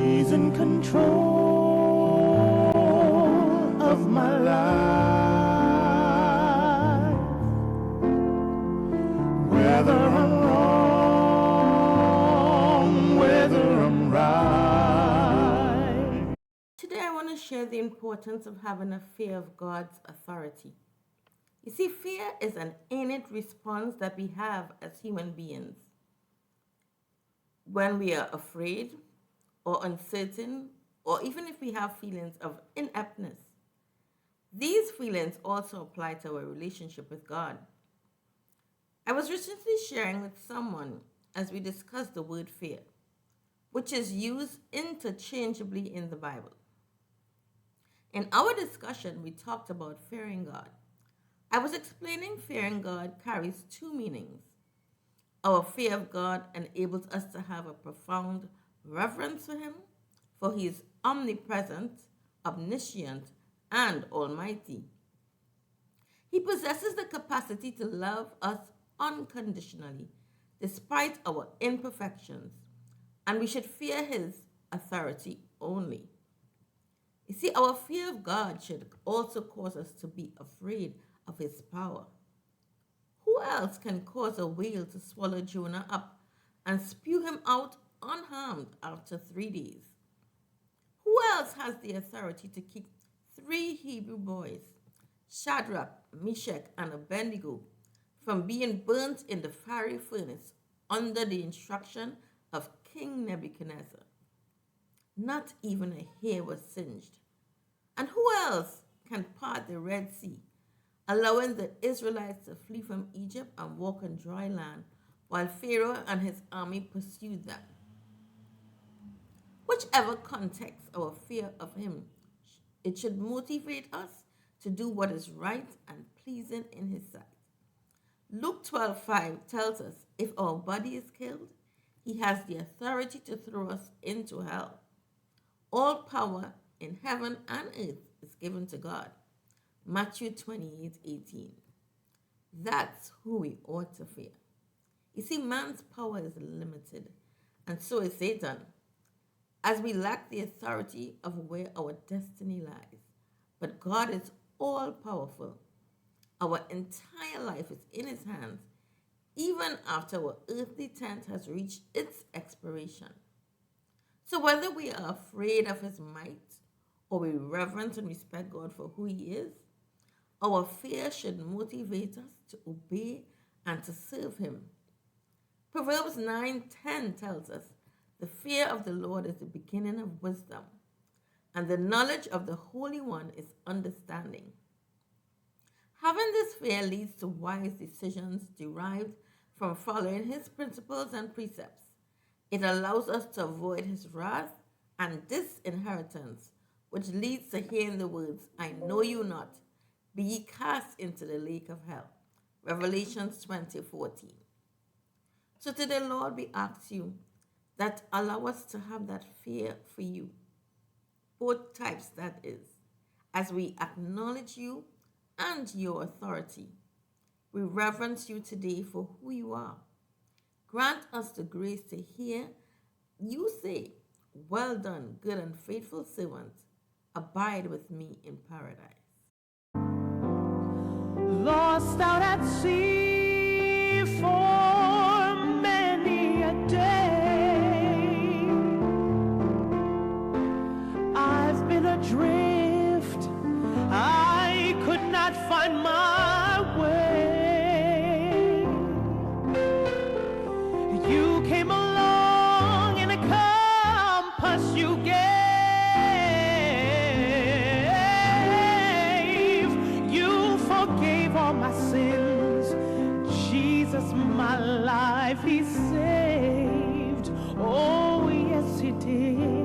He's in control of my life. Whether I'm wrong, whether I'm right. Today I want to share the importance of having a fear of God's authority. You see, fear is an innate response that we have as human beings. When we are afraid or uncertain, or even if we have feelings of ineptness, these feelings also apply to our relationship with God. I was recently sharing with someone as we discussed the word fear, which is used interchangeably in the Bible. In our discussion, we talked about fearing God. I was explaining fearing God carries two meanings. Our fear of God enables us to have a profound reverence for Him, for He is omnipresent, omniscient, and almighty. He possesses the capacity to love us unconditionally, despite our imperfections, and we should fear His authority only. You see, our fear of God should also cause us to be afraid of His power. Who else can cause a whale to swallow Jonah up and spew him out unharmed after 3 days? Who else has the authority to keep 3 Hebrew boys, Shadrach, Meshach, and Abednego, from being burnt in the fiery furnace under the instruction of King Nebuchadnezzar? Not even a hair was singed. And who else can part the Red Sea, allowing the Israelites to flee from Egypt and walk on dry land while Pharaoh and his army pursued them? Whichever context our fear of him, it should motivate us to do what is right and pleasing in his sight. Luke 12:5 tells us if our body is killed, he has the authority to throw us into hell. All power in heaven and earth is given to God. Matthew 28:18. That's who we ought to fear. You see, man's power is limited, and so is Satan, as we lack the authority of where our destiny lies. But God is all powerful. Our entire life is in his hands, even after our earthly tent has reached its expiration. So whether we are afraid of his might or we reverence and respect God for who he is, our fear should motivate us to obey and to serve him. Proverbs 9:10 tells us, the fear of the Lord is the beginning of wisdom, and the knowledge of the Holy One is understanding. Having this fear leads to wise decisions derived from following his principles and precepts. It allows us to avoid his wrath and disinheritance, which leads to hearing the words, I know you not, be ye cast into the lake of hell. Revelations 20:14. So today, Lord, we ask you that allow us to have that fear for you, both types that is, as we acknowledge you and your authority. We reverence you today for who you are. Grant us the grace to hear you say, well done, good and faithful servant. Abide with me in paradise. Lost out at sea for many a day, I've been adrift, I could not find my way. You came along and a compass you gave. Forgave all my sins. Jesus, my life, he saved. Oh, yes, he did.